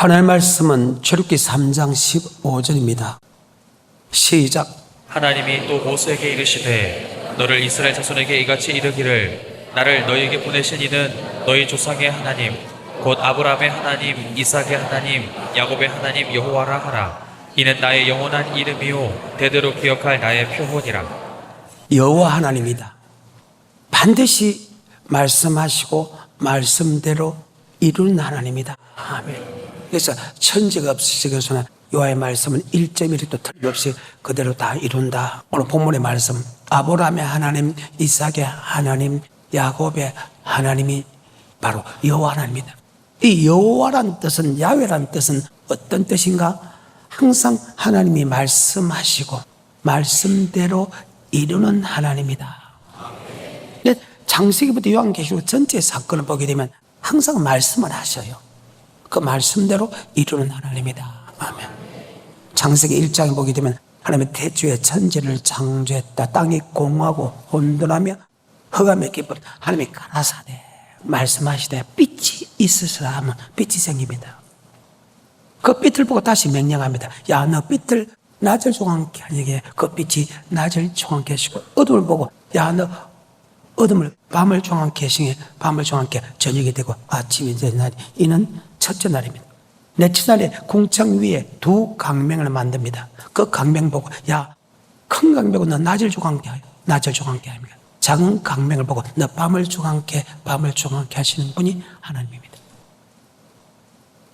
하나님의 말씀은 출애굽기 3장 15절입니다. 시작. 하나님이 또 모세에게 이르시되 너를 이스라엘 자손에게 이같이 이르기를 나를 너희에게 보내신 이는 너희 조상의 하나님 곧 아브라함의 하나님 이삭의 하나님 야곱의 하나님 여호와라 하라. 이는 나의 영원한 이름이요 대대로 기억할 나의 표본이라. 여호와 하나님이다. 반드시 말씀하시고 말씀대로 이루는 하나님이다. 아멘. 그래서 천지가 없으시고서는 여호와의 말씀은 1.1도 틀림없이 그대로 다 이룬다. 오늘 본문의 말씀, 아브라함의 하나님, 이삭의 하나님, 야곱의 하나님이 바로 여호와 하나님이다. 이 여호와란 뜻은, 야훼란 뜻은 어떤 뜻인가? 항상 하나님이 말씀하시고 말씀대로 이루는 하나님이다. 창세기부터 요한계시록 전체 사건을 보게 되면 항상 말씀을 하셔요. 그 말씀대로 이루는 하나님이다. 아멘. 창세기 1장에 보게 되면 하나님의 태초에 천지를 창조했다. 땅이 공하고 혼돈하며 흑암의 깊을 하나님이 가라사대 말씀하시되 빛이 있으시라 하면 빛이 생깁니다. 그 빛을 보고 다시 명령합니다. 야, 너 빛을 낮을 조각게 하니게 그 빛이 낮을 조각게 하시고, 어둠을 보고 야, 너 어둠을 밤을 조각게 하시니 밤을 조각게 저녁이 되고 아침이 되는 날이 이는 첫째 날입니다. 넷째 날에 궁창 위에 두 강명을 만듭니다. 그 강명 보고 야, 큰 강명은 너 낮을 조각게 하여 낮을 조각게 합니다. 작은 강명을 보고 너 밤을 조각게 하시는 분이 하나님입니다.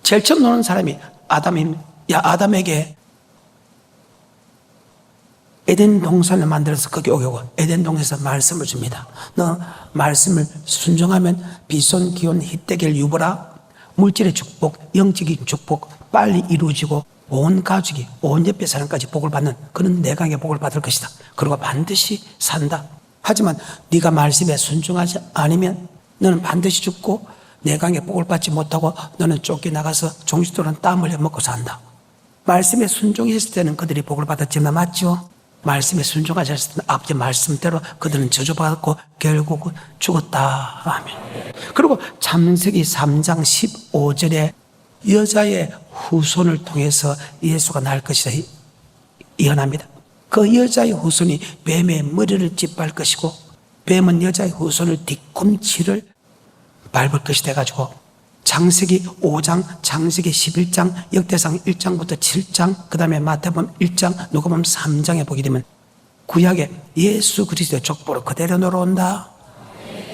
제일 처음 노는 사람이 아담입니다. 야, 아담에게 에덴 동산을 만들어서 거기 오게 오고 에덴 동산에서 말씀을 줍니다. 너 말씀을 순종하면 비손, 기온, 희대결, 유보라 물질의 축복, 영적인 축복 빨리 이루어지고 온 가족이 온 옆에 사람까지 복을 받는 그런 내강의 복을 받을 것이다. 그리고 반드시 산다. 하지만 네가 말씀에 순종하지 않으면 너는 반드시 죽고 내강의 복을 받지 못하고 너는 쫓겨나가서 종식도는 땀 흘려 먹고 산다. 말씀에 순종했을 때는 그들이 복을 받았지만 맞죠? 말씀에 순종하셨을 때는 아버지 말씀대로 그들은 저주받았고 결국은 죽었다. 아멘. 그리고 창세기 3장 15절에 여자의 후손을 통해서 예수가 날 것이라 예언합니다. 그 여자의 후손이 뱀의 머리를 짓밟을 것이고 뱀은 여자의 후손을 뒤꿈치를 밟을 것이 돼가지고 창세기 5장, 창세기 11장, 역대상 1장부터 7장, 그 다음에 마태복음 1장, 누가복음 3장에 보게 되면 구약에 예수 그리스도의 족보로 그대로 놀아온다.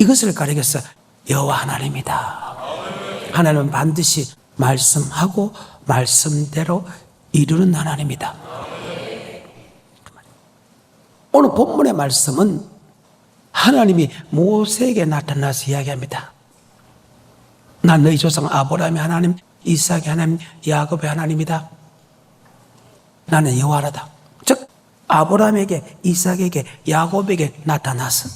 이것을 가리켜서 여호와 하나님이다. 하나님은 반드시 말씀하고 말씀대로 이루는 하나님이다. 오늘 본문의 말씀은 하나님이 모세에게 나타나서 이야기합니다. 난 너희 조상 아브라함의 하나님, 이삭의 하나님, 야곱의 하나님이다. 나는 여호와라다. 즉 아브라함에게, 이삭에게, 야곱에게 나타나서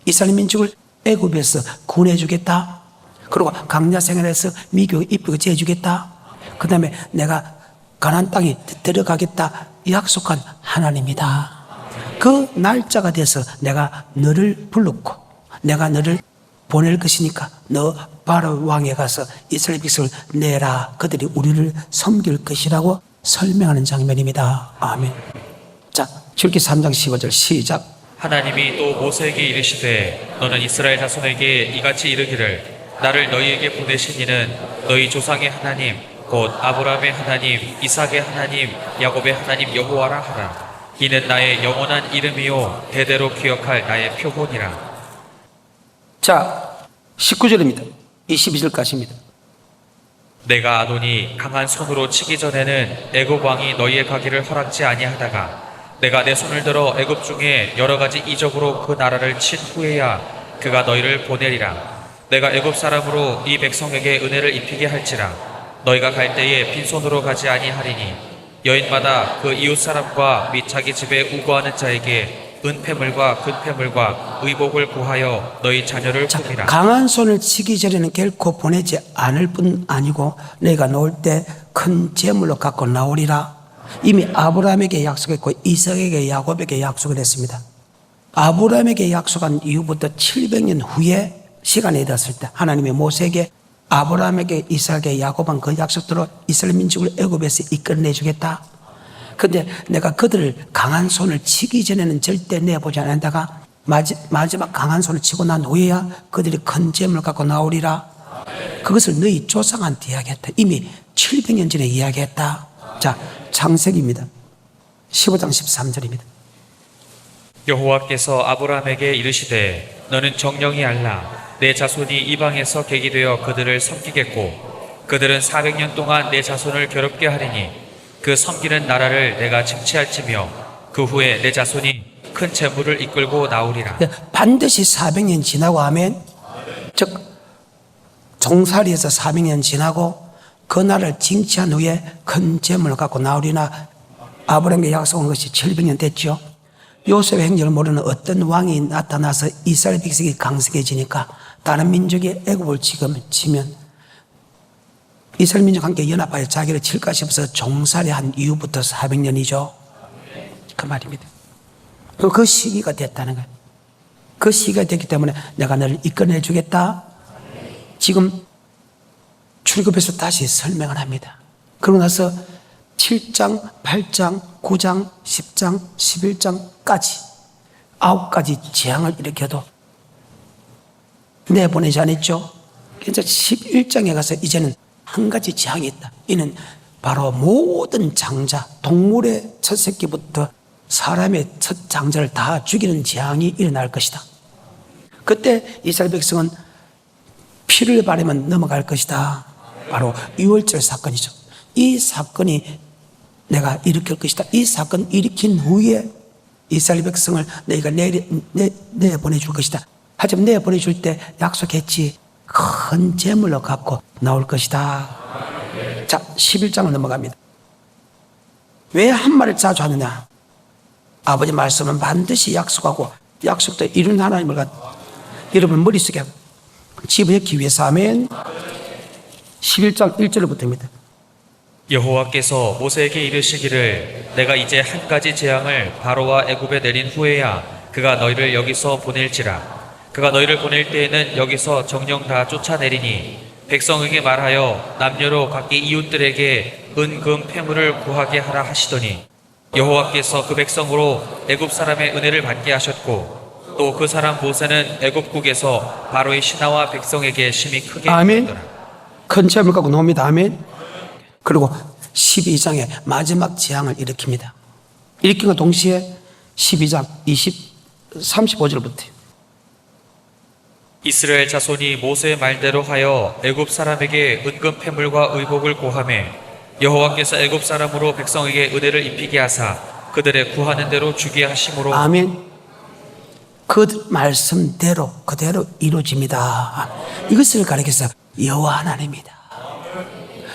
이스라엘 민족을 애굽에서 구원해주겠다. 그리고 강야 생활에서 미국 입히고 재주겠다. 그 다음에 내가 가나안 땅에 들어가겠다 약속한 하나님이다. 그 날짜가 돼서 내가 너를 불렀고 내가 너를 보낼 것이니까 너 바로 왕에 가서 이스라엘 백성을 내라. 그들이 우리를 섬길 것이라고 설명하는 장면입니다. 아멘. 자, 출애굽기 3장 15절 시작. 하나님이 또 모세에게 이르시되 너는 이스라엘 자손에게 이같이 이르기를 나를 너희에게 보내신 이는 너희 조상의 하나님 곧 아브라함의 하나님 이삭의 하나님 야곱의 하나님 여호와라 하라. 이는 나의 영원한 이름이요 대대로 기억할 나의 표본이라. 자, 19절입니다. 22절까지입니다. 내가 아노니 강한 손으로 치기 전에는 애굽 왕이 너희의 가기를 허락지 아니하다가 내가 내 손을 들어 애굽 중에 여러 가지 이적으로 그 나라를 친 후에야 그가 너희를 보내리라. 내가 애굽 사람으로 이 백성에게 은혜를 입히게 할지라. 너희가 갈 때에 빈손으로 가지 아니하리니 여인마다 그 이웃 사람과 및 자기 집에 우거하는 자에게 은폐물과 금폐물과 의복을 구하여 너희 자녀를 품이라. 강한 손을 치기 전에는 결코 보내지 않을 뿐 아니고 내가 나올 때 큰 재물로 갖고 나오리라. 이미 아브라함에게 약속했고 이삭에게 야곱에게 약속을 했습니다. 아브라함에게 약속한 이후부터 700년 후에 시간이 되었을 때 하나님이 모세에게 아브라함에게 이삭에게 야곱은 그 약속대로 이스라엘 민족을 애굽에서 이끌어내주겠다. 근데 내가 그들을 강한 손을 치기 전에는 절대 내보지 않는다가 마지막 강한 손을 치고 난 후에야 그들이 큰 재물을 갖고 나오리라. 그것을 너희 조상한테 이야기했다. 이미 700년 전에 이야기했다. 자, 창세기입니다. 15장 13절입니다. 여호와께서 아브라함에게 이르시되 너는 정령이 알라. 내 자손이 이방에서 객이 되어 그들을 섬기겠고 그들은 400년 동안 내 자손을 괴롭게 하리니 그 섬기는 나라를 내가 징치할지며 그 후에 내 자손이 큰 재물을 이끌고 나오리라. 반드시 400년 지나고 하면, 즉 종살이에서 400년 지나고 그 나라를 징치한 후에 큰 재물을 갖고 나오리나. 아브라함에게 약속한 것이 700년 됐죠. 요셉의 행적을 모르는 어떤 왕이 나타나서 이스라엘 백성이 강성해지니까 다른 민족이 애굽을 치면 이스라엘 민족과 함께 연합하여 자기를 칠까 싶어서 종살이한 이후부터 400년이죠. 그 말입니다. 그 시기가 됐다는 거예요. 그 시기가 됐기 때문에 내가 너를 이끌어내 주겠다. 지금 출애굽에서 다시 설명을 합니다. 그러고 나서 7장, 8장, 9장, 10장, 11장까지 9가지 재앙을 일으켜도 내보내지 않았죠. 그래서 11장에 가서 이제는 한 가지 재앙이 있다. 이는 바로 모든 장자, 동물의 첫 새끼부터 사람의 첫 장자를 다 죽이는 재앙이 일어날 것이다. 그때 이스라엘 백성은 피를 바르면 넘어갈 것이다. 바로 유월절 사건이죠. 이 사건이 내가 일으킬 것이다. 이 사건 일으킨 후에 이스라엘 백성을 너희가 내보내줄 것이다. 하지만 내보내줄 때 약속했지. 큰 재물로 갖고 나올 것이다. 자, 11장을 넘어갑니다. 왜 한 말을 자주 하느냐? 아버지 말씀은 반드시 약속하고 약속도 이룬 하나님을 여러분 머릿속에 집어넣기 위해서 하면 11장 1절부터입니다. 여호와께서 모세에게 이르시기를 내가 이제 한 가지 재앙을 바로와 애굽에 내린 후에야 그가 너희를 여기서 보낼지라. 그가 너희를 보낼 때에는 여기서 정령 다 쫓아내리니 백성에게 말하여 남녀로 각기 이웃들에게 은금 폐물을 구하게 하라 하시더니 여호와께서 그 백성으로 애굽 사람의 은혜를 받게 하셨고 또 그 사람 모세는 애굽국에서 바로의 신하와 백성에게 심히 크게 아멘. 힘들더라. 큰 재물 갖고 나옵니다. 아멘. 그리고 12장에 마지막 재앙을 일으킵니다. 일으킨과 동시에 12장 35절부터 이스라엘 자손이 모세의 말대로 하여 애굽 사람에게 은금 폐물과 의복을 고하매 여호와께서 애굽 사람으로 백성에게 은혜를 입히게 하사 그들의 구하는 대로 주게 하심으로 아멘. 그 말씀대로 그대로 이루어집니다. 이것을 가리켜서 여호와 하나님이다.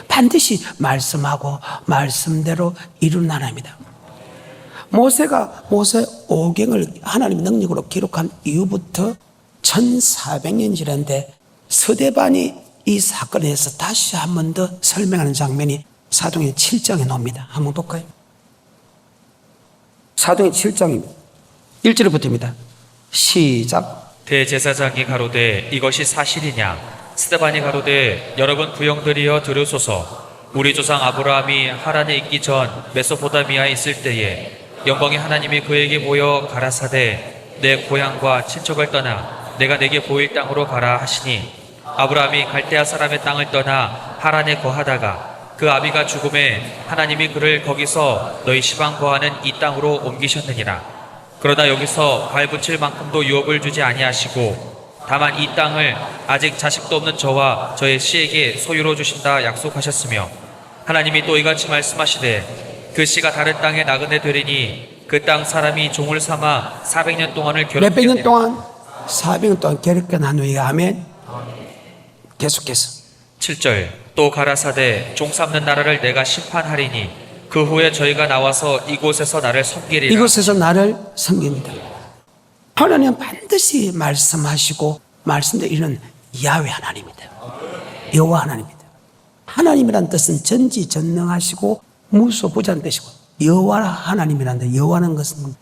반드시 말씀하고 말씀대로 이루는 하나님이다. 모세가 모세 5경을 하나님의 능력으로 기록한 이후부터 1400년 지났는데 서대반이 이 사건에 대해서 다시 한 번 더 설명하는 장면이 사도행전 7장에 나옵니다. 한번 볼까요? 사도행전 7장입니다. 1절부터입니다. 시작. 대제사장이 가로되 이것이 사실이냐 스데반이 가로되 여러분 부형들이여 들으소서 우리 조상 아브라함이 하란에 있기 전 메소포타미아에 있을 때에 영광의 하나님이 그에게 보여 가라사대 내 고향과 친척을 떠나 내가 내게 보일 땅으로 가라 하시니 아브라함이 갈대아 사람의 땅을 떠나 하란에 거하다가 그 아비가 죽음에 하나님이 그를 거기서 너희 시방 거하는 이 땅으로 옮기셨느니라. 그러나 여기서 발붙일 만큼도 유업을 주지 아니하시고 다만 이 땅을 아직 자식도 없는 저와 저의 씨에게 소유로 주신다 약속하셨으며 하나님이 또 이같이 말씀하시되 그 씨가 다른 땅에 나그네 되리니 그 땅 사람이 종을 삼아 400년 동안을 괴롭게 몇백 년 동안 400년 동안 괴롭게 난 후에 아멘. 계속해서 7절 또 가라사대 종 삼는 나라를 내가 심판하리니 그 후에 저희가 나와서 이곳에서 나를 섬기리라. 이곳에서 나를 섬깁니다. 하나님은 반드시 말씀하시고 말씀대로 이루는 야훼 하나님입니다. 여호와 하나님입니다. 하나님이란 뜻은 전지전능하시고 무소부재한 뜻이고 여호와 하나님이란데 여호와는 것은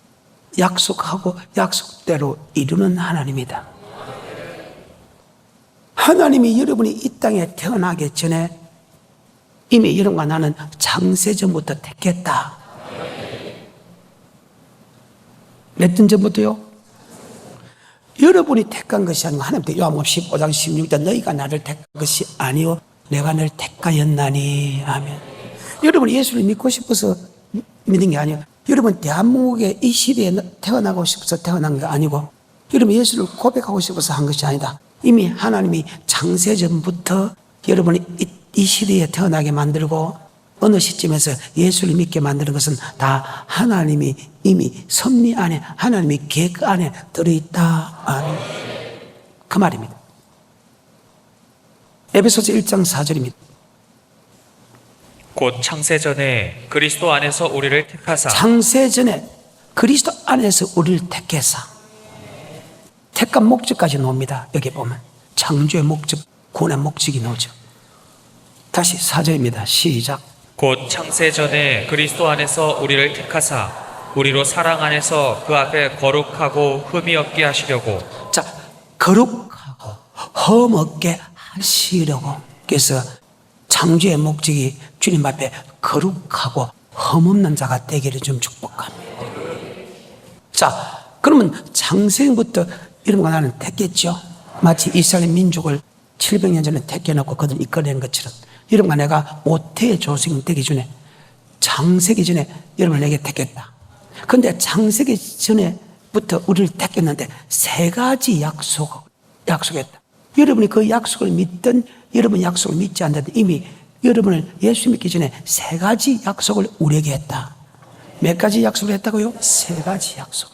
약속하고 약속대로 이루는 하나님이다. 하나님이 여러분이 이 땅에 태어나기 전에 이미 여러분과 나는 창세전부터 택했다. 몇 년 전부터요? 여러분이 택한 것이 아니고 하나님께 요한복음 15장 16절 너희가 나를 택한 것이 아니요 내가 너를 택하였나니. 아멘. 여러분이 예수를 믿고 싶어서 믿는 게 아니에요. 여러분 대한민국에 이 시대에 태어나고 싶어서 태어난 게 아니고 여러분 예수를 고백하고 싶어서 한 것이 아니다. 이미 하나님이 창세전부터 여러분이 이 시대에 태어나게 만들고 어느 시점에서 예수를 믿게 만드는 것은 다 하나님이 이미 섭리 안에 하나님이 계획 안에 들어있다. 아멘. 그 말입니다. 에베소서 1장 4절입니다. 곧 창세전에 그리스도 안에서 우리를 택하사 창세전에 그리스도 안에서 우리를 택해서 택한 목적까지 나옵니다. 여기 보면 창조의 목적, 구원의 목적이 나오죠. 다시 4절입니다. 시작. 곧 창세전에 그리스도 안에서 우리를 택하사 우리로 사랑 안에서 그 앞에 거룩하고 흠이 없게 하시려고. 자, 거룩하고 흠 없게 하시려고. 그래서 창조의 목적이 주님 앞에 거룩하고 흠 없는 자가 되기를 좀 축복합니다. 자, 그러면 창세부터 여러분과 나는 택했죠. 마치 이스라엘 민족을 700년 전에 택해놓고 그들 이끌어낸 것처럼 여러분과 내가 모태의 조상이 되기 전에 창세기 전에 여러분을 내게 택했다. 그런데 창세기 전에부터 우리를 택했는데 세 가지 약속했다. 여러분이 그 약속을 믿든 여러분 약속을 믿지 않든 이미 여러분을 예수 믿기 전에 세 가지 약속을 우리에게 했다. 몇 가지 약속을 했다고요? 세 가지 약속.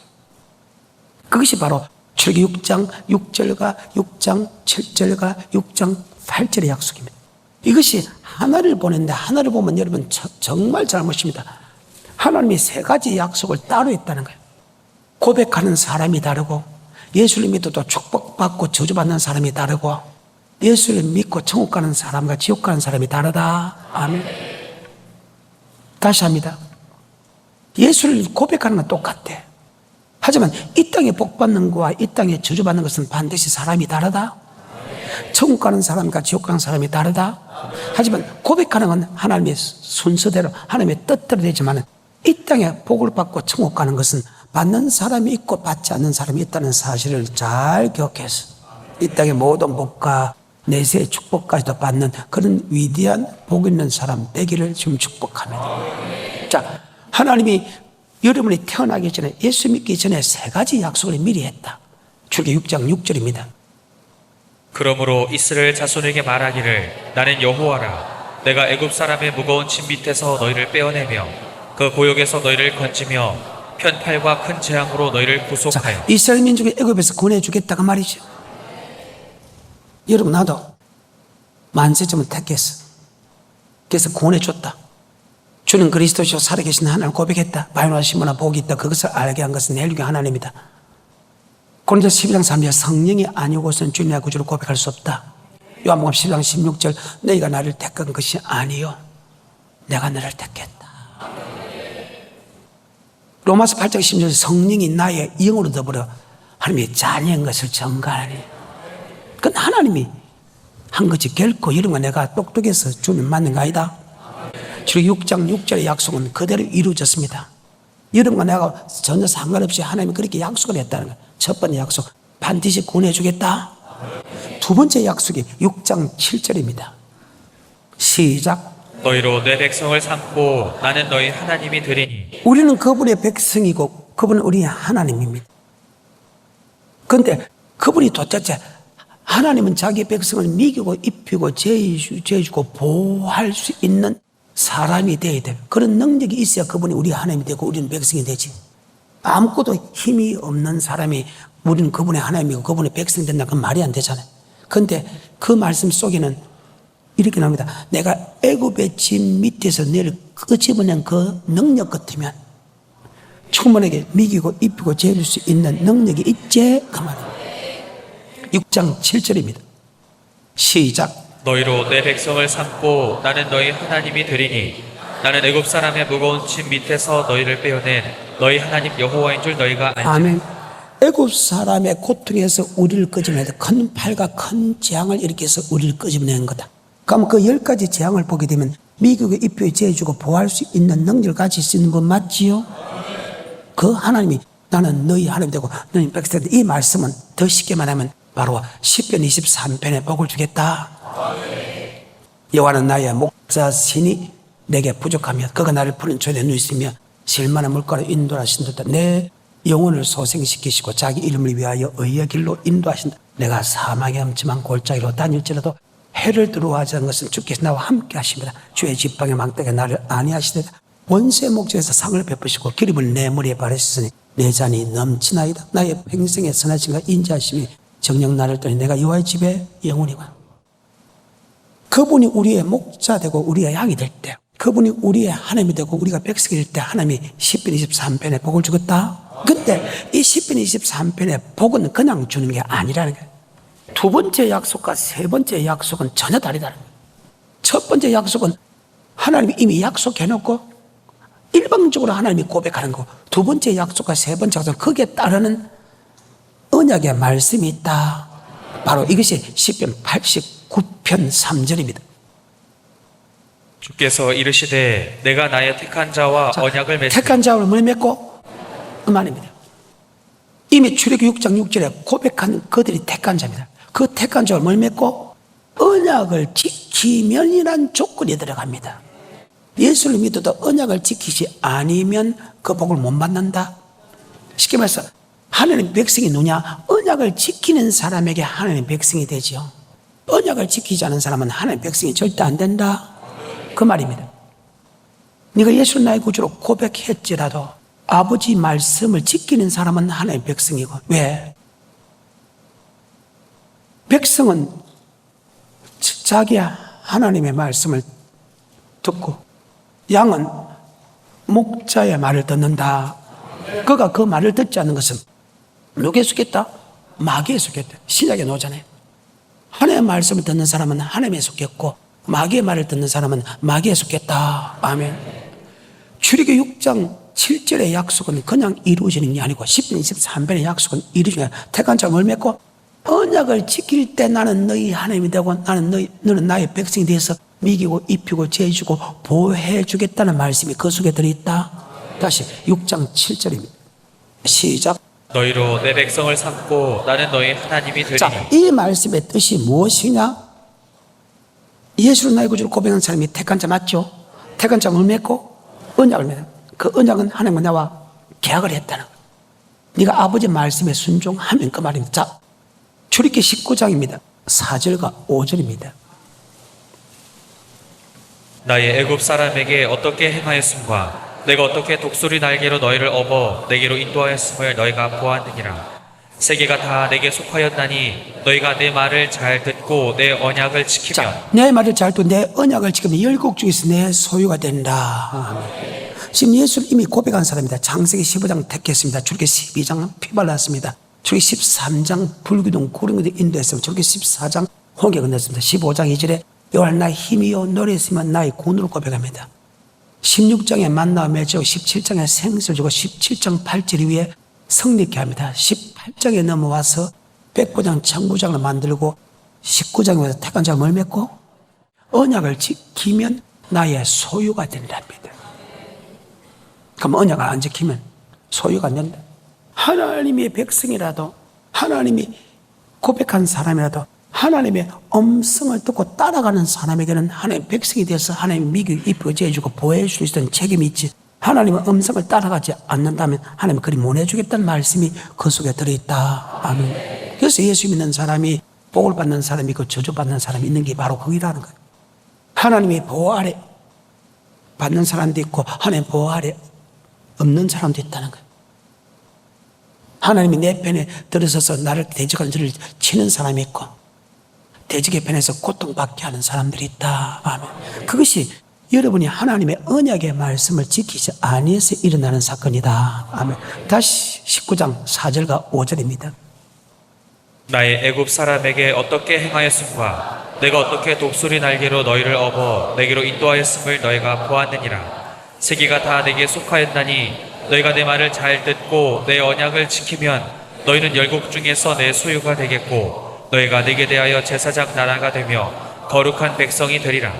그것이 바로 출애굽기 6장 6절과 6장 7절과 6장 8절의 약속입니다. 이것이 하나를 보는데 하나를 보면 여러분 정말 잘못입니다. 하나님이 세 가지 약속을 따로 했다는 거예요. 고백하는 사람이 다르고 예수를 믿어도 축복받고 저주받는 사람이 다르고 예수를 믿고 천국 가는 사람과 지옥 가는 사람이 다르다. 아멘. 다시 합니다. 예수를 고백하는 건 똑같대. 하지만 이 땅에 복받는 것과 이 땅에 저주받는 것은 반드시 사람이 다르다. 천국 가는 사람과 지옥 가는 사람이 다르다. 하지만 고백하는 건 하나님의 순서대로 하나님의 뜻대로 되지만 이 땅에 복을 받고 천국 가는 것은 받는 사람이 있고 받지 않는 사람이 있다는 사실을 잘 기억해서 이 땅의 모든 복과 내세의 축복까지도 받는 그런 위대한 복 있는 사람 되기를 지금 축복합니다. 자, 하나님이 여러분이 태어나기 전에 예수 믿기 전에 세 가지 약속을 미리 했다. 출애굽기 6장 6절입니다. 그러므로 이스라엘 자손에게 말하기를 나는 여호와라. 내가 애굽 사람의 무거운 짐 밑에서 너희를 빼어내며 그 고역에서 너희를 건지며 편팔과 큰 재앙으로 너희를 구속하여. 자, 이스라엘 민족이 애굽에서 구원해주겠다가 말이죠. 여러분 나도 만세점을 택했어. 그래서 구원해줬다. 주는 그리스도시요 살아계신 하나님을 고백했다. 바요나 시모나 복이 있다. 그것을 알게 한 것은 헬류의 하나님이다. 고린도서 12장 3절 성령이 아니고서는 주님의 구주를 고백할 수 없다. 요한복음 12장 16절 너희가 나를 택한 것이 아니요 내가 너를 택했다. 로마서 8장 16절 성령이 나의 영으로 더불어 하나님의 자녀인 것을 증거하니. 그건 하나님이 한 거지 결코 여러분과 내가 똑똑해서 주님 맞는 거 아니다. 출애굽기 6장 6절의 약속은 그대로 이루어졌습니다. 여러분과 내가 전혀 상관없이 하나님이 그렇게 약속을 했다는 거예요. 첫 번째 약속 반드시 구원해 주겠다. 두 번째 약속이 6장 7절입니다. 시작. 너희로 내 백성을 삼고 나는 너희 하나님이 되리니. 우리는 그분의 백성이고 그분은 우리의 하나님입니다. 그런데 그분이 도대체 하나님은 자기 백성을 먹이고 입히고 죄주고 보호할 수 있는 사람이 되어야 돼요. 그런 능력이 있어야 그분이 우리 하나님이 되고 우리는 백성이 되지. 아무것도 힘이 없는 사람이 우리는 그분의 하나님이고 그분의 백성이 된다. 그건 말이 안 되잖아요. 그런데 그 말씀 속에는 이렇게 나옵니다. 내가 애굽의 짐 밑에서 너를 끄집어낸 그 능력 같으면 충분하게 먹이고 입히고 재울 수 있는 능력이 있지? 그 말입니다. 6장 7절입니다. 시작. 너희로 내 백성을 삼고 나는 너희 하나님이 되리니. 나는 애굽 사람의 무거운 짐 밑에서 너희를 빼어낸 너희 하나님 여호와인 줄 너희가 알지. 아멘. 애굽 사람의 고통에서 우리를 끄집어내다 큰 팔과 큰 재앙을 일으켜서 우리를 끄집어낸 거다. 그럼 그 10가지 재앙을 보게 되면 미국의 입표에 재주고 보호할 수 있는 능력을 가질 수 있는 분 맞지요? 그 하나님이 나는 너희 하나님 되고 너희 백성 되고, 이 말씀은 더 쉽게 말하면 바로 시편 23편에 복을 주겠다. 여호와는 나의 목자시니 내게 부족하며 그가 나를 푸른 초대에 누이시며 실만한 물가로 인도하신다. 내 영혼을 소생시키시고 자기 이름을 위하여 의의 길로 인도하신다. 내가 사망의 엄침한 골짜기로 다닐지라도 해를 두려워하지 않는 것은 주께서 나와 함께 하십니다. 주의 지팡이 망대가 나를 안위하시되 원수의 목전에서 상을 베푸시고 기름을 내 머리에 바르셨으니 내 잔이 넘치나이다. 나의 평생의 선하심과 인자하심이 정녕 나를 떠니 내가 여호와의 집에 영원히가. 그분이 우리의 목자 되고 우리의 양이 될 때, 그분이 우리의 하나님이 되고 우리가 백성이 될 때 하나님이 시편 23편에 복을 주겠다. 근데 이 시편 23편의 복은 그냥 주는 게 아니라는 거예요. 두 번째 약속과 세 번째 약속은 전혀 다르다는 거예요. 첫 번째 약속은 하나님이 이미 약속해놓고 일방적으로 하나님이 고백하는 거고, 두 번째 약속과 세 번째 약속은 거기에 따르는 언약의 말씀이 있다. 바로 이것이 시편 89편 3절입니다. 주께서 이르시되 내가 나의 택한 자와 언약을 맺으니 택한 자와 뭘 맺고? 그 말입니다. 이미 출애굽 6장 6절에 고백한 그들이 택한 자입니다. 그 택한 자와 뭘 맺고? 언약을 지키면이란 조건이 들어갑니다. 예수를 믿어도 언약을 지키지 아니면 그 복을 못 받는다. 쉽게 말해서 하나님 백성이 누구냐? 언약을 지키는 사람에게 하나님 백성이 되지요. 언약을 지키지 않은 사람은 하나님 백성이 절대 안 된다. 그 말입니다. 네가 예수를 나의 구주로 고백했지라도 아버지 말씀을 지키는 사람은 하나님 백성이고, 왜? 백성은 자기 하나님의 말씀을 듣고 양은 목자의 말을 듣는다. 그가 그 말을 듣지 않는 것은 누구에 속했다? 마귀에 속했다. 신약에 나오잖아요. 하나님의 말씀을 듣는 사람은 하나님에 속했고 마귀의 말을 듣는 사람은 마귀에 속했다. 아멘. 출애굽 6장 7절의 약속은 그냥 이루어지는 게 아니고 시편 23편의 약속은 이루어지는 게 아니라 택한 자가 뭘 맺고? 언약을 지킬 때 나는 너희 하나님이 되고 너는 나의 백성이 되어서 미기고 입히고 재주고 보호해 주겠다는 말씀이 그 속에 들어있다. 다시 6장 7절입니다. 시작. 너희로 내 백성을 삼고 나는 너희 하나님이 되리니. 자, 이 말씀의 뜻이 무엇이냐? 예수를 나의 구주로 고백한 사람이 택한 자 맞죠? 택한 자를 맺고 언약을 맺는, 그 언약은 하나님과 나와 계약을 했다는 거예요. 네가 아버지 말씀에 순종하면 그 말입니다. 자, 출애굽기 19장입니다. 4절과 5절입니다. 나의 애굽 사람에게 어떻게 행하였음과 내가 어떻게 독수리 날개로 너희를 업어 내게로 인도하였음을 너희가 보았느니라. 세계가 다 내게 속하였나니 너희가 내 말을 잘 듣고 내 언약을 지키면. 자, 내 말을 잘 듣고 내 언약을 지키면 열국 중에서 내 소유가 된다. 지금 예수를 이미 고백한 사람입니다. 창세기 15장 택했습니다. 출애굽기 12장 피 발랐습니다. 출애굽기 13장 불기둥 구름이 인도했습니다. 출애굽기 14장 홍해 건넜습니다. 15장 2절에 여호와 나의 힘이요 노래했으면 나의 군으로 고백합니다. 16장에 만나와 맺고 17장에 생수를 주고 17장 8절 위에 성립케 합니다. 18장에 넘어와서 백부장 천부장을 만들고 19장에 와서 택한 자가 뭘 맺고? 언약을 지키면 나의 소유가 된답니다. 그럼 언약을 안 지키면 소유가 안 된다. 하나님의 백성이라도, 하나님이 고백한 사람이라도 하나님의 음성을 듣고 따라가는 사람에게는 하나님의 백성이 되어서 하나님의 미국을 입히고 재주고 보호해 줄 수 있는 책임이 있지, 하나님의 음성을 따라가지 않는다면 하나님은 그리 못 해주겠다는 말씀이 그 속에 들어있다. 아멘. 그래서 예수 믿는 사람이 복을 받는 사람이 있고 저주받는 사람이 있는 게 바로 거기라는 거예요. 하나님의 보호 아래 받는 사람도 있고 하나님의 보호 아래 없는 사람도 있다는 거예요. 하나님이 내 편에 들어서서 나를 대적하는 저를 치는 사람이 있고 대적의 편에서 고통받게 하는 사람들이 있다. 아멘. 그것이 여러분이 하나님의 언약의 말씀을 지키지 아니해서 일어나는 사건이다. 아멘. 다시 19장 4절과 5절입니다. 나의 애굽 사람에게 어떻게 행하였음과 내가 어떻게 독수리 날개로 너희를 업어 내게로 인도하였음을 너희가 보았느니라. 세계가 다 내게 속하였나니 너희가 내 말을 잘 듣고 내 언약을 지키면 너희는 열국 중에서 내 소유가 되겠고 너희가 내게 대하여 제사장 나라가 되며 거룩한 백성이 되리라.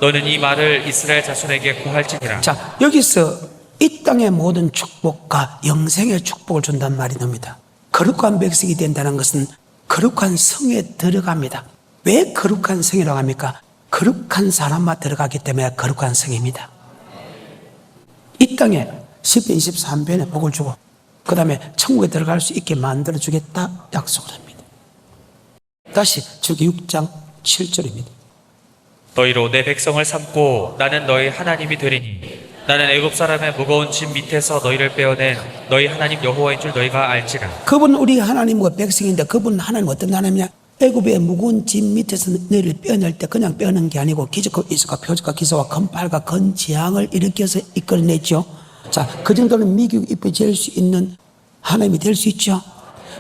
너는 이 말을 이스라엘 자손에게 고할지니라. 자, 여기서 이 땅의 모든 축복과 영생의 축복을 준단 말이 됩니다. 거룩한 백성이 된다는 것은 거룩한 성에 들어갑니다. 왜 거룩한 성이라고 합니까? 거룩한 사람만 들어가기 때문에 거룩한 성입니다. 이 땅에 시편 23편에 복을 주고 그 다음에 천국에 들어갈 수 있게 만들어주겠다 약속을 합니다. 다시 출애굽기 6장 7절입니다. 너희로 내 백성을 삼고 나는 너희 하나님이 되리니 나는 애굽 사람의 무거운 짐 밑에서 너희를 빼어낸 너희 하나님 여호와인 줄 너희가 알지라. 그분 우리 하나님과 백성인데 그분 하나님 어떤 하나님이냐? 애굽의 무거운 짐 밑에서 너희를 빼어낼 때 그냥 빼어낸 게 아니고 기적과 이적과 표적과 기사와 건팔과 건재앙을 일으켜서 이끌어냈죠. 자, 그 정도는 미국 입혀질 수 있는 하나님이 될 수 있죠.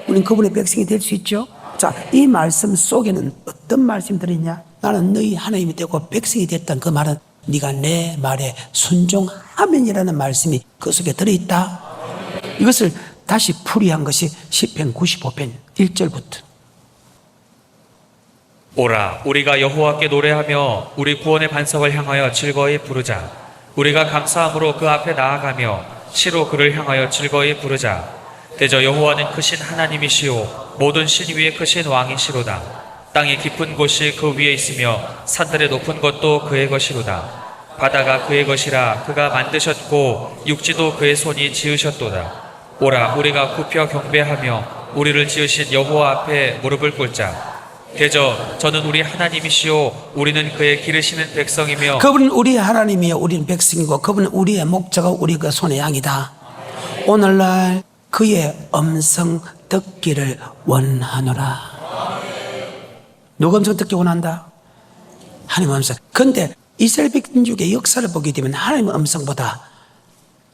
우리는 그분의 백성이 될 수 있죠. 자, 이 말씀 속에는 어떤 말씀이 들어있냐? 나는 너희 하나님이 되고 백성이 됐던 그 말은 네가 내 말에 순종하면이라는 말씀이 그 속에 들어있다. 이것을 다시 풀이한 것이 시편 95편 1절부터. 오라 우리가 여호와께 노래하며 우리 구원의 반석을 향하여 즐거이 부르자. 우리가 감사함으로 그 앞에 나아가며 시로 그를 향하여 즐거이 부르자. 대저 여호와는 크신 하나님이시오 모든 신 위에 크신 왕이시로다. 땅의 깊은 곳이 그 위에 있으며 산들의 높은 것도 그의 것이로다. 바다가 그의 것이라 그가 만드셨고 육지도 그의 손이 지으셨도다. 오라 우리가 굽혀 경배하며 우리를 지으신 여호와 앞에 무릎을 꿇자. 대저 저는 우리 하나님이시오 우리는 그의 기르시는 백성이며 그분은 우리 하나님이요 우리는 백성이고 그분은 우리의 목자가 우리 그 손의 양이다. 오늘날 그의 음성 듣기를 원하노라. 누가 음성 듣기 원한다? 하나님 음성. 그런데 이스라엘 백성의 역사를 보게 되면 하나님의 음성보다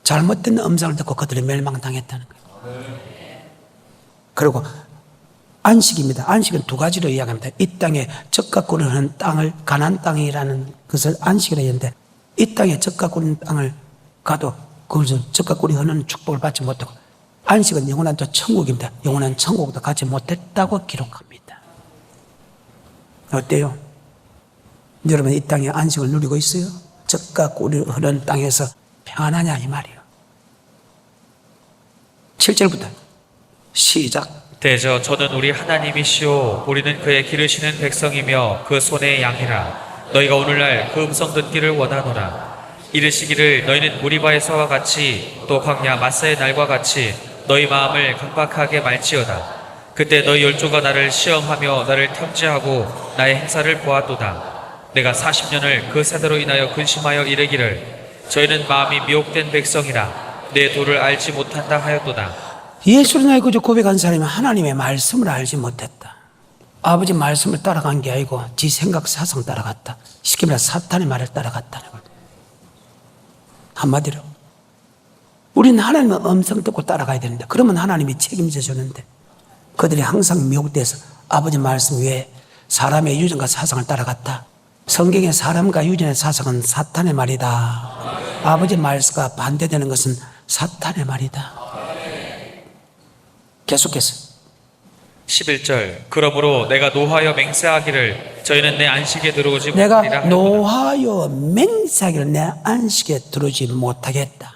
잘못된 음성을 듣고 그들이 멸망당했다는 거예요. 그리고 안식입니다. 안식은 두 가지로 이야기합니다. 이 땅에 젖과 꿀을 흐르는 땅을 가나안 땅이라는 것을 안식이라 했는데 이 땅에 젖과 꿀은 땅을 가도 그것을 젖과 꿀이 흐르는 축복을 받지 못하고 안식은 영원한 또 천국입니다. 영원한 천국도 가지 못했다고 기록합니다. 어때요? 여러분 이 땅에 안식을 누리고 있어요? 젖과 꿀이 흐르는 땅에서 평안하냐 이 말이에요. 7절부터 시작. 대저 저는 우리 하나님이시오 우리는 그의 기르시는 백성이며 그 손의 양이라. 너희가 오늘날 그 음성 듣기를 원하노라. 이르시기를 너희는 무리바에서와 같이 또 광야 마사의 날과 같이 너희 마음을 강박하게 말지어다. 그때 너희 열조가 나를 시험하며 나를 탐지하고 나의 행사를 보았도다. 내가 40년을 그 세대로 인하여 근심하여 이르기를 저희는 마음이 미혹된 백성이라 내 도를 알지 못한다 하였도다. 예수를 나의 구주 고백한 사람이 하나님의 말씀을 알지 못했다. 아버지 말씀을 따라간 게 아니고 지 생각 사상 따라갔다. 쉽게 말해 사탄의 말을 따라갔다는 거다. 한마디로 우리는 하나님의 음성 듣고 따라가야 되는데 그러면 하나님이 책임져 주는데 그들이 항상 미혹돼서 아버지 말씀 외에 사람의 유전과 사상을 따라갔다. 성경의 사람과 유전의 사상은 사탄의 말이다. 아버지 말씀과 반대되는 것은 사탄의 말이다. 계속해서 11절 그러므로 내가 노하여 맹세하기를 저희는 내 안식에 들어오지 내가 못하리라. 노하여 맹세하기를 내 안식에 들어오지 못하겠다.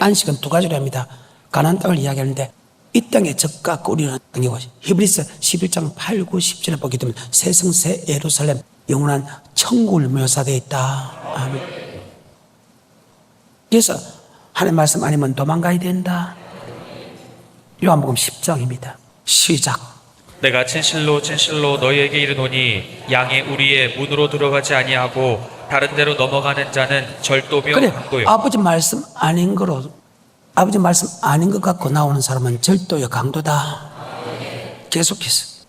안식은 두 가지로 합니다. 가나안 땅을 이야기하는데 이 땅에 젖과 꿀이 땅이고 히브리서 11장 8, 9, 10절에 보게 되면 새 성 새 예루살렘 영원한 천국을 묘사되어 있다. 아멘. 그래서 하나님 말씀 아니면 도망가야 된다. 요한복음 10장입니다. 시작. 내가 진실로 진실로 너희에게 이르노니 양의 우리의 문으로 들어가지 아니하고 다른 데로 넘어가는 자는 절도며 그래, 강도요. 아버지 말씀 아닌 거로 아버지 말씀 아닌 것 갖고 나오는 사람은 절도요 강도다. 계속해서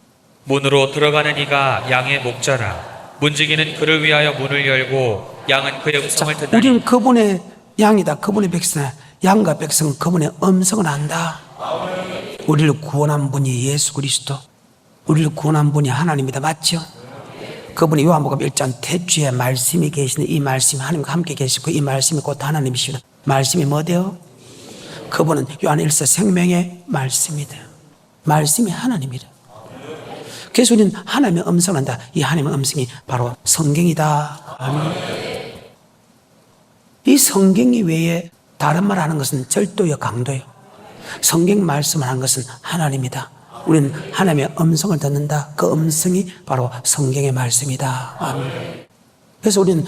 문으로 들어가는 이가 양의 목자라. 문지기는 그를 위하여 문을 열고 양은 그의 음성을 듣나니. 우리는 그분의 양이다. 그분의 백성이다. 양과 백성은 그분의 음성을 안다. 우리를 구원한 분이 예수 그리스도, 우리를 구원한 분이 하나님이다. 맞죠? 그분이 요한복음 1장 태초에 말씀이 계시는 이 말씀이 하나님과 함께 계시고 이 말씀이 곧 하나님이시다. 말씀이 뭐대요? 그분은 요한 1서 생명의 말씀이다. 말씀이 하나님이래. 그래서 우리는 하나님의 음성을 한다. 이 하나님의 음성이 바로 성경이다. 아멘. 이 성경이 외에 다른 말 하는 것은 절도요, 강도요. 성경 말씀을 하는 것은 하나님이다. 우리는 하나님의 음성을 듣는다. 그 음성이 바로 성경의 말씀이다. 아멘. 그래서 우리는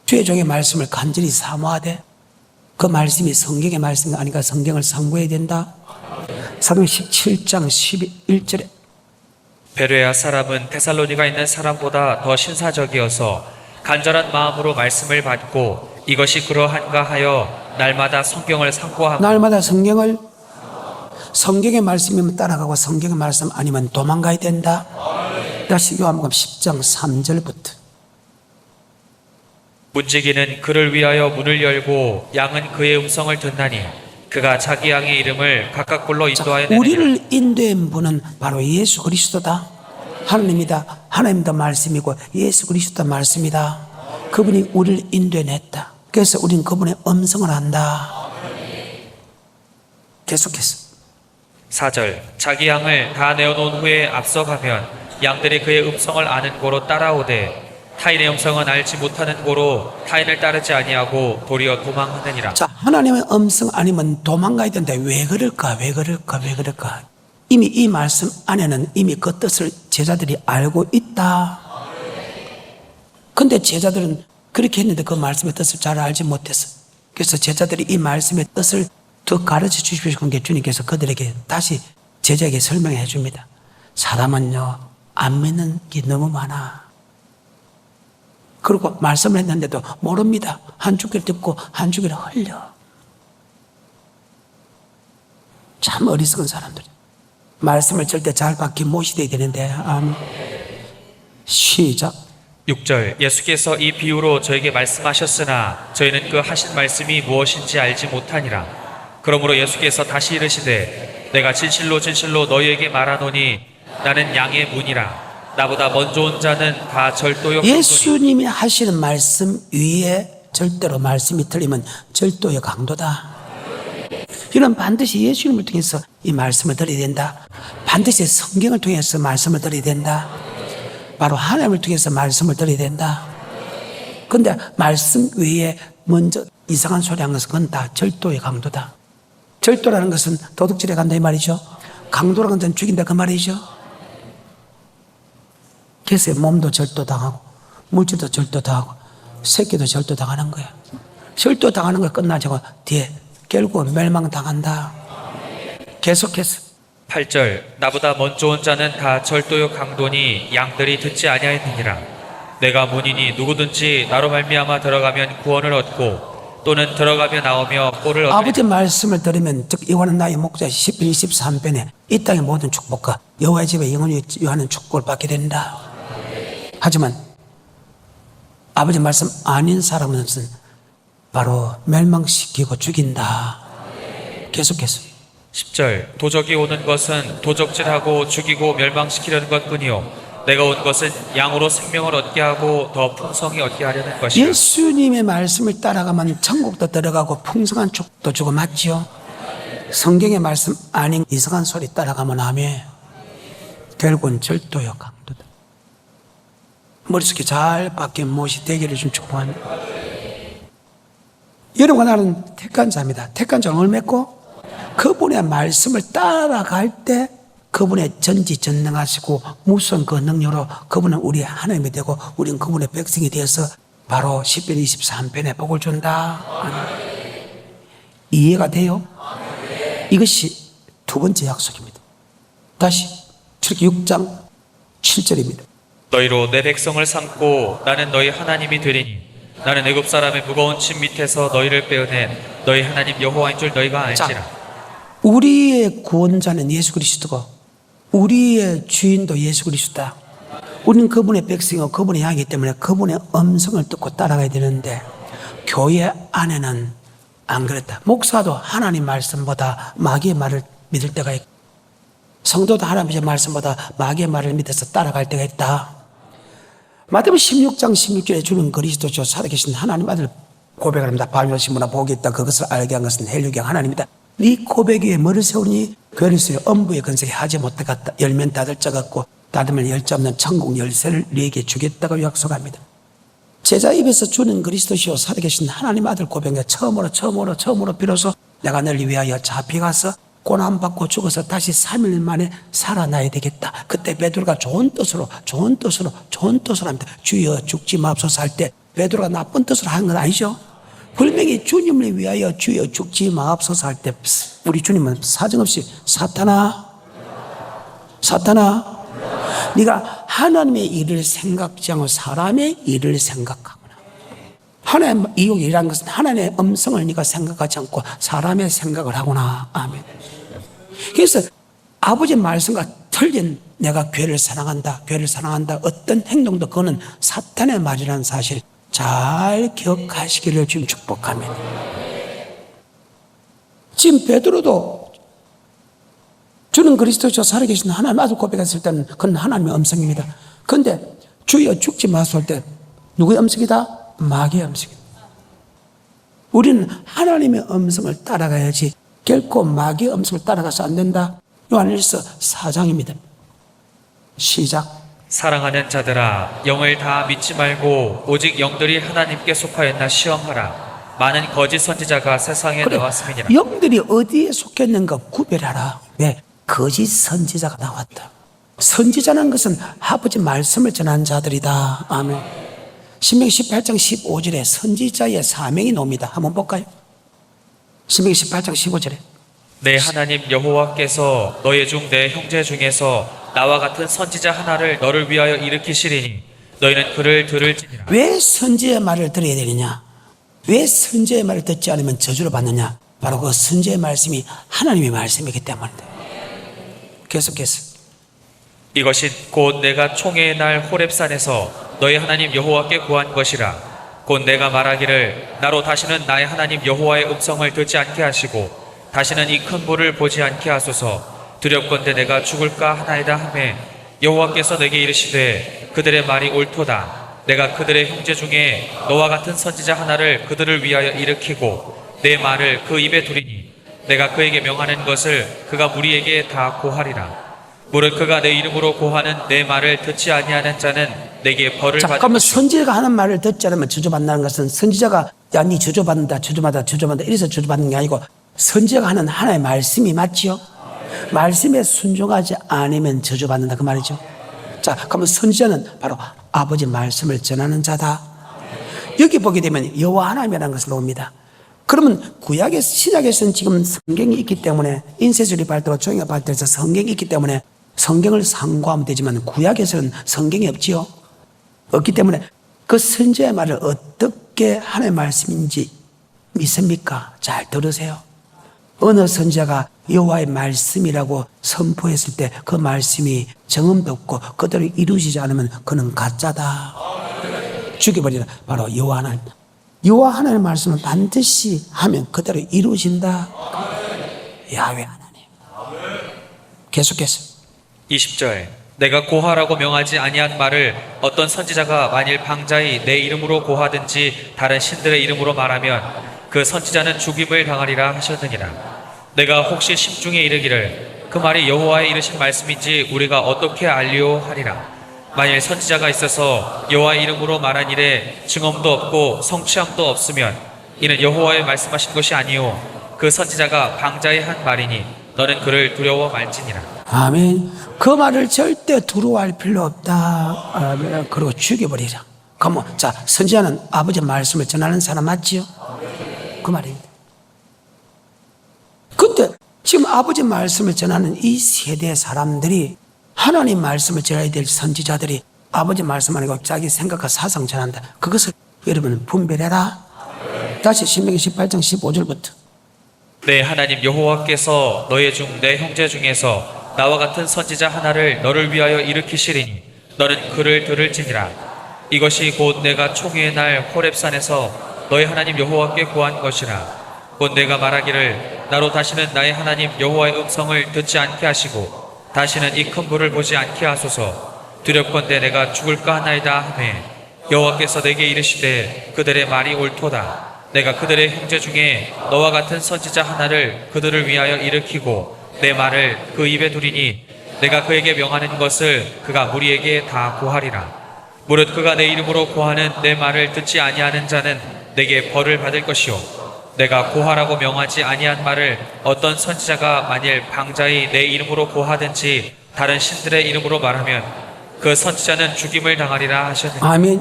주의 종의 말씀을 간절히 사모하되 그 말씀이 성경의 말씀이 아니까 성경을 상고해야 된다. 사도행 17장 11절에 베레아 사람은 데살로니가 있는 사람보다 더 신사적이어서 간절한 마음으로 말씀을 받고 이것이 그러한가 하여 날마다 성경을 상고하고 날마다 성경의 말씀이면 따라가고 성경의 말씀 아니면 도망가야 된다. 다시 요한복음 10장 3절부터 문지기는 그를 위하여 문을 열고 양은 그의 음성을 듣나니 그가 자기 양의 이름을 각각 불러 인도하여 내느니라. 우리를 인도한 분은 바로 예수 그리스도다. 하나님이다. 하나님도 말씀이고 예수 그리스도 말씀이다. 그분이 우리를 인도해냈다. 그래서 우리는 그분의 음성을 안다. 계속해서 4절 자기 양을 다 내어놓은 후에 앞서가면 양들이 그의 음성을 아는 고로 따라오되 타인의 음성은 알지 못하는 고로 타인을 따르지 아니하고 도리어 도망하느니라. 자, 하나님의 음성 아니면 도망가야 된다. 왜 그럴까? 이미 이 말씀 안에는 이미 그 뜻을 제자들이 알고 있다. 근데 제자들은 그렇게 했는데 그 말씀의 뜻을 잘 알지 못했어. 그래서 제자들이 이 말씀의 뜻을 더 가르쳐 주십시오. 그게 주님께서 그들에게 다시 제자에게 설명해 줍니다. 사람은요, 안 믿는 게 너무 많아. 그리고 말씀을 했는데도 모릅니다. 한 주기를 듣고 한 주기를 흘려. 참 어리석은 사람들이. 말씀을 절대 잘 받기 못이 되는데. 시작. 6절 예수께서 이 비유로 저에게 말씀하셨으나 저희는 그 하신 말씀이 무엇인지 알지 못하니라. 그러므로 예수께서 다시 이르시되 내가 진실로 진실로 너희에게 말하노니 나는 양의 문이라. 나보다 먼저 온 자는 다 절도요 강도니. 예수님이 하시는 말씀 위에 절대로 말씀이 틀리면 절도요 강도다. 이는 반드시 예수님을 통해서 이 말씀을 들어야 된다. 반드시 성경을 통해서 말씀을 들어야 된다. 바로 하나님을 통해서 말씀을 들어야 된다. 그런데 말씀 외에 먼저 이상한 소리 한 것은 그건 다 절도의 강도다. 절도라는 것은 도둑질에 간다 이 말이죠. 강도라는 것은 죽인다 그 말이죠. 그래서 몸도 절도당하고 물질도 절도당하고 새끼도 절도당하는 거야. 절도당하는 거 끝나자고 뒤에 결국은 멸망당한다. 계속해서 8절 나보다 먼저 온 자는 다 절도요 강도니 양들이 듣지 아니하였느니라. 내가 문이니 누구든지 나로 말미암아 들어가면 구원을 얻고 또는 들어가며 나오며 꼴을 얻으리라. 아버지 말씀을 들으면 즉 여호와는 나의 목자 11, 23편에 이 땅의 모든 축복과 여호와의 집에 영원히 유하는 축복을 받게 된다. 하지만 아버지 말씀 아닌 사람은 바로 멸망시키고 죽인다. 계속해서 10절 도적이 오는 것은 도적질하고 죽이고 멸망시키려는 것뿐이요 내가 온 것은 양으로 생명을 얻게 하고 더 풍성히 얻게 하려는 것이라. 예수님의 말씀을 따라가면 천국도 들어가고 풍성한 축복도 주고 맞지요. 성경의 말씀 아닌 이상한 소리 따라가면 아멘. 결국은 절도요 강도다. 머릿속에 잘 박힌 못이 되기를 좀 축복합니다. 여러분과 나는 택한 자입니다. 택한 자는 얼마고 그분의 말씀을 따라갈 때 그분의 전지전능하시고 무서운 그 능력으로 그분은 우리의 하나님이 되고 우리는 그분의 백성이 되어서 바로 10편 23편에 복을 준다. 이해가 돼요? 이것이 두 번째 약속입니다. 다시 출애굽기 6장 7절입니다. 너희로 내 백성을 삼고 나는 너희 하나님이 되리니 나는 애굽 사람의 무거운 짐 밑에서 너희를 빼어낸 너희 하나님 여호와인 줄 너희가 알지라. 우리의 구원자는 예수 그리스도고 우리의 주인도 예수 그리스도다. 우리는 그분의 백성이고 그분의 양이기 때문에 그분의 음성을 듣고 따라가야 되는데 교회 안에는 안 그랬다. 목사도 하나님 말씀보다 마귀의 말을 믿을 때가 있고 성도도 하나님의 말씀보다 마귀의 말을 믿어서 따라갈 때가 있다. 마태복음 16장 16절에 주는 그리스도죠 살아계신 하나님 아들 고백을 합니다. 발명신문화 복이 있다. 그것을 알게 한 것은 헬류경 하나님이다. 네 고백 위에 뭐를 세우니 그리스도의 엄부의 건색에 하지 못하겠다. 열면 닫을 자 같고 닫으면 열 자 없는 천국 열쇠를 너에게 주겠다고 약속합니다. 제자 입에서 주는 그리스도시요 살아계신 하나님 아들 고백에 처음으로 비로소 내가 너를 위하여 잡혀가서 고난받고 죽어서 다시 3일 만에 살아나야 되겠다. 그때 베드로가 좋은 뜻으로 합니다. 주여 죽지 마옵소서 할 때 베드로가 나쁜 뜻으로 한 건 아니죠. 분명히 주님을 위하여 주여 죽지 마옵소서 할 때 우리 주님은 사정없이 사탄아 네가 하나님의 일을 생각지 않고 사람의 일을 생각하구나. 하나님의 이욕이라는 것은 하나님의 음성을 네가 생각하지 않고 사람의 생각을 하구나. 아멘. 그래서 아버지 말씀과 틀린 내가 교회를 사랑한다 어떤 행동도 그거는 사탄의 말이라는 사실 잘 기억하시기를 지금 축복합니다. 지금 베드로도 주는 그리스도시요 살아계신 하나님 아들 고백했을 때는 그건 하나님의 음성입니다. 그런데 주여 죽지 마소서 할 때 누구의 음성이다? 마귀의 음성이다. 우리는 하나님의 음성을 따라가야지 결코 마귀의 음성을 따라가서 안 된다. 요한일서 4장입니다. 시작. 사랑하는 자들아, 영을 다 믿지 말고 오직 영들이 하나님께 속하였나 시험하라. 많은 거짓 선지자가 세상에 나왔음이니라. 영들이 어디에 속했는가 구별하라. 왜? 거짓 선지자가 나왔다. 선지자라는 것은 아버지 말씀을 전하는 자들이다. 아멘. 신명기 18장 15절에 선지자의 사명이 나옵니다. 한번 볼까요? 신명기 18장 15절에 내 하나님 여호와께서 너희 중 내 형제 중에서 나와 같은 선지자 하나를 너를 위하여 일으키시리니 너희는 그를 들을지니라. 왜 선지의 말을 들어야 되느냐? 왜 선지의 말을 듣지 않으면 저주를 받느냐? 바로 그 선지의 말씀이 하나님의 말씀이기 때문이다. 계속해서 이것이 곧 내가 총회의 날 호렙산에서 너희 하나님 여호와께 구한 것이라. 곧 내가 말하기를 나로 다시는 나의 하나님 여호와의 음성을 듣지 않게 하시고 다시는 이 큰 불을 보지 않게 하소서. 두렵건대 내가 죽을까 하나이다 하매 여호와께서 내게 이르시되 그들의 말이 옳도다. 내가 그들의 형제 중에 너와 같은 선지자 하나를 그들을 위하여 일으키고 내 말을 그 입에 두리니 내가 그에게 명하는 것을 그가 무리에게 다 고하리라. 무릇 그가 내 이름으로 고하는 내 말을 듣지 아니하는 자는 내게 벌을 받을 잠깐만, 것이요. 선지자가 하는 말을 듣지 않으면 저주받는다는 것은 선지자가 야, 니 저주받는다 이래서 저주받는 게 아니고 선지자가 하는 하나의 말씀이 맞지요? 말씀에 순종하지 않으면 저주받는다 그 말이죠. 자, 그러면 선지자는 바로 아버지 말씀을 전하는 자다. 여기 보게 되면 여호와 하나님이라는 것을 나옵니다. 그러면 구약의 신약에서는 지금 성경이 있기 때문에 인쇄술이 발달하고 종이가 발달해서 성경이 있기 때문에 성경을 상고하면 되지만 구약에서는 성경이 없지요. 없기 때문에 그 선지자의 말을 어떻게 하나님의 말씀인지 믿습니까? 잘 들으세요. 어느 선지자가 여호와의 말씀이라고 선포했을 때 그 말씀이 정음도 없고 그대로 이루어지지 않으면 그는 가짜다. 죽여버리라. 바로 여호와 하나님. 여호와 하나님의 말씀은 반드시 하면 그대로 이루어진다. 야훼 하나님. 계속해서 20절 내가 고하라고 명하지 아니한 말을 어떤 선지자가 만일 방자히 내 이름으로 고하든지 다른 신들의 이름으로 말하면 그 선지자는 죽임을 당하리라 하셨느니라. 내가 혹시 심중에 이르기를 그 말이 여호와의 이르신 말씀인지 우리가 어떻게 알리오 하리라. 만일 선지자가 있어서 여호와의 이름으로 말한 일에 증언도 없고 성취함도 없으면 이는 여호와의 말씀하신 것이 아니요 그 선지자가 방자히 한 말이니 너는 그를 두려워 말지니라. 아멘. 그 말을 절대 두려워할 필요 없다. 아멘. 그리고 죽여버리라. 그러면 자, 선지자는 아버지 말씀을 전하는 사람 맞지요? 그 말입니다. 근데 지금 아버지 말씀을 전하는 이 세대 사람들이 하나님 말씀을 전해야 될 선지자들이 아버지 말씀 아니고 자기 생각과 사상 전한다. 그것을 여러분 분별해라. 다시 신명기 18장 15절부터 내 하나님 여호와께서 너희 중 내 형제 중에서 나와 같은 선지자 하나를 너를 위하여 일으키시리니 너는 그를 들을지니라. 이것이 곧 내가 총회의 날 호렙산에서 너희 하나님 여호와께 구한 것이라. 곧 내가 말하기를 나로 다시는 나의 하나님 여호와의 음성을 듣지 않게 하시고 다시는 이 큰 불을 보지 않게 하소서. 두렵건대 내가 죽을까 하나이다 하매 여호와께서 내게 이르시되 그들의 말이 옳도다. 내가 그들의 형제 중에 너와 같은 선지자 하나를 그들을 위하여 일으키고 내 말을 그 입에 두리니 내가 그에게 명하는 것을 그가 무리에게 다 고하리라. 무릇 그가 내 이름으로 고하는 내 말을 듣지 아니하는 자는 내게 벌을 받을 것이요 내가 고하라고 명하지 아니한 말을 어떤 선지자가 만일 방자히 내 이름으로 고하든지 다른 신들의 이름으로 말하면 그 선지자는 죽임을 당하리라 하셨느니라. 아멘.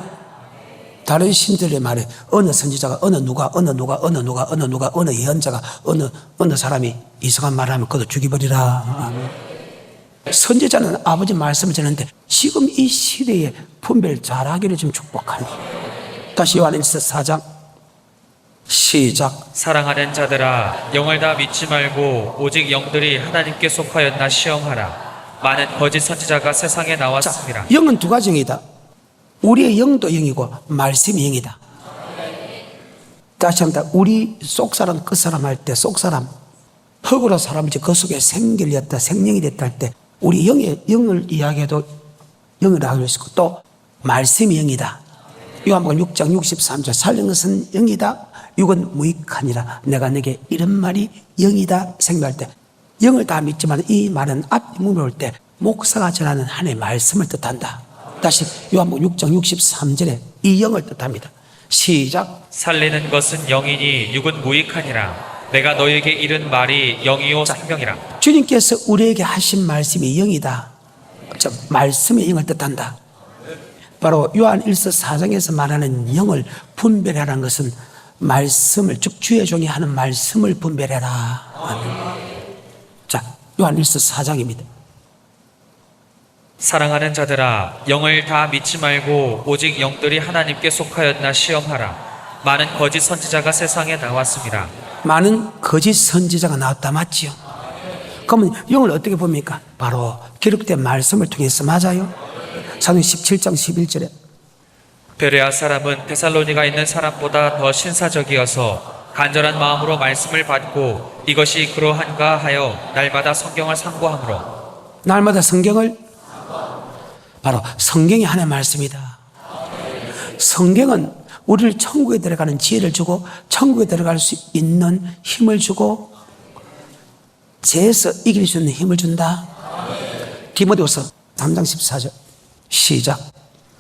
다른 신들의 말에 어느 선지자가 어느 예언자가 어느 사람이 이상한 말을 하면 그도 죽여버리라. 아멘. 선지자는 아버지 말씀을 전하는데 지금 이 시대에 분별 잘하기를 좀 축복하니. 다시 요한일서 4장 시작. 사랑하는 자들아 영을 다 믿지 말고 오직 영들이 하나님께 속하였나 시험하라. 많은 거짓 선지자가 세상에 나왔습니다. 영은 두 가지 영이다. 우리의 영도 영이고 말씀이 영이다. 다시 합니다. 우리 속사람 끝사람 할 때 속사람 흙으로 사람이지 그 속에 생결이었다 생명이 됐다 할 때 우리 영을 이야기해도 영이라고 할 수 있고 또 말씀이 영이다. 요한복음 6장 63절 살린 것은 영이다. 육은 무익하니라. 내가 내게 이런 말이 영이다 생각할 때 영을 다 믿지만 이 말은 앞 문을 올 때 목사가 전하는 하나님의 말씀을 뜻한다. 다시 요한복음 6장 63절에 이 영을 뜻합니다. 시작. 살리는 것은 영이니 육은 무익하니라. 내가 너에게 이른 말이 영이요 생명이라. 주님께서 우리에게 하신 말씀이 영이다. 말씀의 영을 뜻한다. 바로 요한일서 4장에서 말하는 영을 분별하라는 것은 말씀을 즉 주의 종이 하는 말씀을 분별해라. 아멘. 자, 요한일서 4장입니다. 사랑하는 자들아 영을 다 믿지 말고 오직 영들이 하나님께 속하였나 시험하라. 많은 거짓 선지자가 세상에 나왔습니다. 많은 거짓 선지자가 나왔다 맞지요? 그러면 영을 어떻게 봅니까? 바로 기록된 말씀을 통해서 맞아요. 사도행 17장 11절에 베레아 사람은 데살로니가 있는 사람보다 더 신사적이어서 간절한 마음으로 말씀을 받고 이것이 그러한가 하여 날마다 성경을 상고하므로. 날마다 성경을 바로 성경이 하나의 말씀이다. 성경은 우리를 천국에 들어가는 지혜를 주고 천국에 들어갈 수 있는 힘을 주고 죄에서 이길 수 있는 힘을 준다. 디모데후서 3장 14절 시작.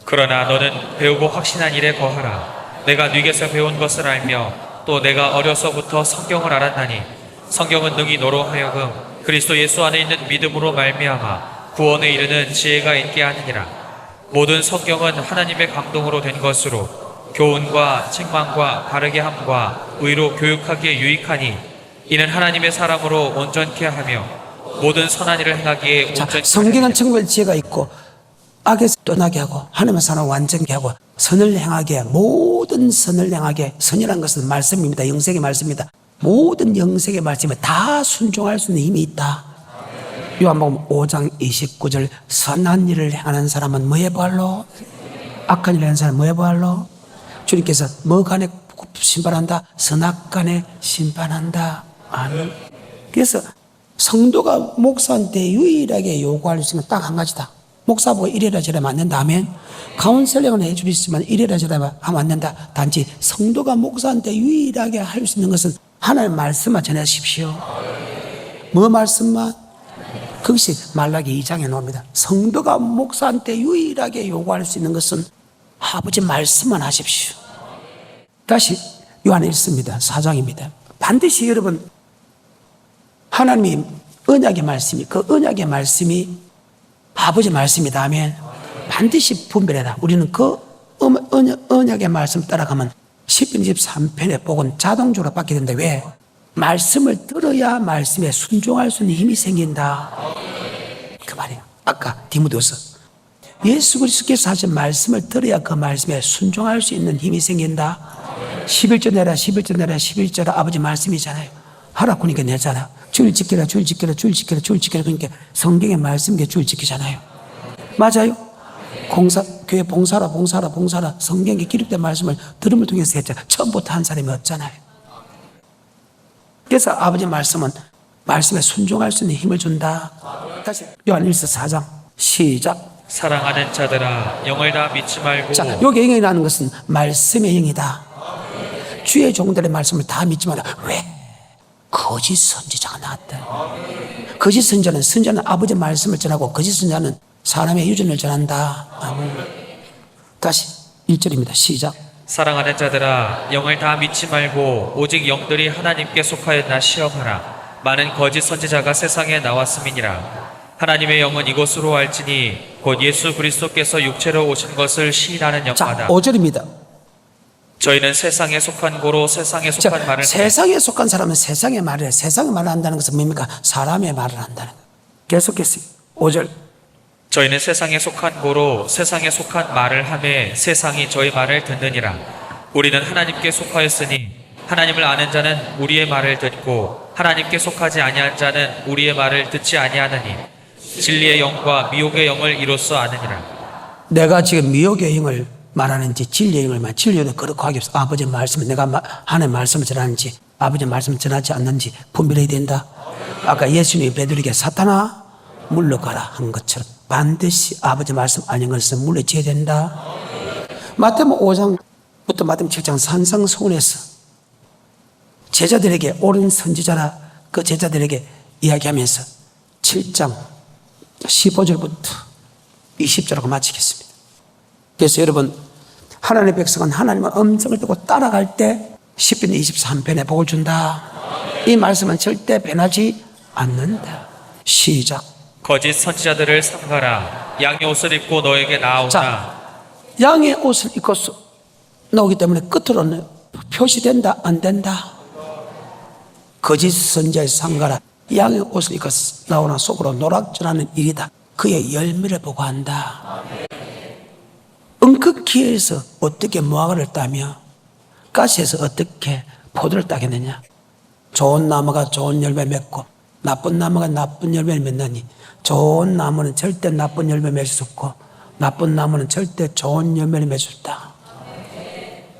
그러나 너는 배우고 확신한 일에 거하라. 내가 네게서 배운 것을 알며 또 내가 어려서부터 성경을 알았나니 성경은 능히 너로 하여금 그리스도 예수 안에 있는 믿음으로 말미암아 구원에 이르는 지혜가 있게 하느니라. 모든 성경은 하나님의 감동으로 된 것으로 교훈과 책망과 바르게 함과 의로 교육하기에 유익하니 이는 하나님의 사람으로 온전케 하며 모든 선한 일을 행하기에 온전케 성경은 천국의 지혜가 있고 악에서 떠나게 하고 하나님의 사람 완전케 하고 선을 행하게 모든 선을 행하게 선이라는 것은 말씀입니다. 영생의 말씀입니다. 모든 영생의 말씀에 다 순종할 수 있는 힘이 있다. 요한복음 5장 29절 선한 일을 행하는 사람은 뭐에 부할로? 악한 일을 하는 사람은 뭐에 부할로? 주님께서 뭐 간에 심판한다? 선악간에 심판한다. 아멘. 그래서 성도가 목사한테 유일하게 요구할 수 있는 딱 한 가지다. 목사 보고 이래라 저래라 안 된다 하면 카운셀링은 해줄 수 있지만 이래라 저래라 하면 안 된다. 단지 성도가 목사한테 유일하게 할 수 있는 것은 하나님의 말씀만 전하십시오. 뭐 말씀만? 그것이 말라기 2장에 나옵니다. 성도가 목사한테 유일하게 요구할 수 있는 것은 아버지 말씀만 하십시오. 다시 요한에 있습니다. 4장입니다. 반드시 여러분 하나님이 언약의 말씀이 그 언약의 말씀이 아버지 말씀이다 하면 반드시 분별해라. 우리는 그 언약의 말씀 따라가면 10편 23편의 복은 자동적으로 받게 된다. 왜? 말씀을 들어야 말씀에 순종할 수 있는 힘이 생긴다. 그 말이에요. 아까 디모데후서 예수 그리스도께서 하신 말씀을 들어야 그 말씀에 순종할 수 있는 힘이 생긴다. 11절 내라 11절 내라 11절 아버지 말씀이잖아요. 하라고 하니까 내잖아. 줄 지켜라 줄 지켜라 줄 지켜라 줄 지켜라. 그러니까 성경의 말씀에 줄 지키잖아요. 맞아요? 교회 봉사라 성경에 기록된 말씀을 들음을 통해서 했잖아요. 처음부터 한 사람이 없잖아요. 그래서 아버지 말씀은 말씀에 순종할 수 있는 힘을 준다. 다시 요한일서 4장 시작. 사랑하는 자들아 영을 다 믿지 말고. 자, 여기 영이라는 것은 말씀의 영이다. 주의 종들의 말씀을 다 믿지 마라. 왜? 거짓 선지자가 나왔다. 거짓 선지자는 아버지 말씀을 전하고 거짓 선지자는 사람의 유전을 전한다. 아멘. 다시 1절입니다. 시작. 사랑하는 자들아, 영을 다 믿지 말고 오직 영들이 하나님께 속하였나 시험하라. 많은 거짓 선지자가 세상에 나왔음이니라. 하나님의 영은 이것으로 알지니 곧 예수 그리스도께서 육체로 오신 것을 시인하는 자, 영마다. 5절입니다. 저희는 세상에 속한 고로 세상에 속한 말을 세상에 속한 사람은 세상의 말을 해. 세상의 말을 한다는 것은 뭡니까? 사람의 말을 한다는 거예요. 계속해서 5절. 저희는 세상에 속한 고로 세상에 속한 말을 하매 세상이 저희 말을 듣느니라. 우리는 하나님께 속하였으니 하나님을 아는 자는 우리의 말을 듣고 하나님께 속하지 아니한 자는 우리의 말을 듣지 아니하느니 진리의 영과 미혹의 영을 이로써 아느니라. 내가 지금 미혹의 영을 말하는지 진리의 영을 말하는지, 진리도 그렇고 하겠어. 아버지 말씀을 내가 하나님의 말씀을 전하는지 아버지 말씀을 전하지 않는지 분별해야 된다. 아까 예수님이 베드로에게 사탄아 물러가라 한 것처럼 반드시 아버지 말씀 아닌 것을 물러져야 된다. 마태복음 5장부터 마태복음 7장 산상수훈에서 제자들에게 옳은 선지자라 그 제자들에게 이야기하면서 7장 15절부터 20절하고 마치겠습니다. 그래서 여러분, 하나님의 백성은 하나님의 음성을 듣고 따라갈 때 10편 23편에 복을 준다. 이 말씀은 절대 변하지 않는다. 시작. 거짓 선지자들을 삼가라. 양의 옷을 입고 너에게 나오나. 자, 양의 옷을 입고 나오기 때문에 끝으로는 표시된다 안 된다. 거짓 선지자의 상가라. 양의 옷을 입고 나오나 속으로 노락질하는 일이다. 그의 열매를 보고 한다. 은극기에서 어떻게 무화과를 따며 가시에서 어떻게 포도를 따겠느냐. 좋은 나무가 좋은 열매 맺고 나쁜 나무가 나쁜 열매를 맺나니 좋은 나무는 절대 나쁜 열매 맺을 수 없고 나쁜 나무는 절대 좋은 열매를 맺을 수 없다.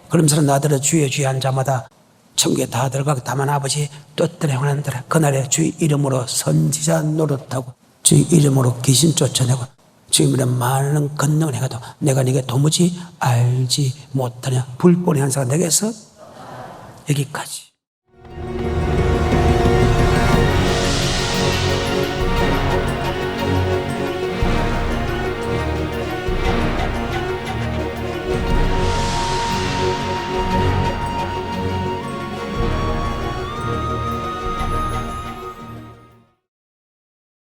그러면서 나더러 주의 한 자마다 천국에 다 들어가고 다만 아버지 뜻대로 행하는더라. 그날에 주의 이름으로 선지자 노릇하고 주의 이름으로 귀신 쫓아내고 주의 이름으로 많은 권능을 행하도 내가 네게 도무지 알지 못하냐. 불법의 한사가 내게서 여기까지.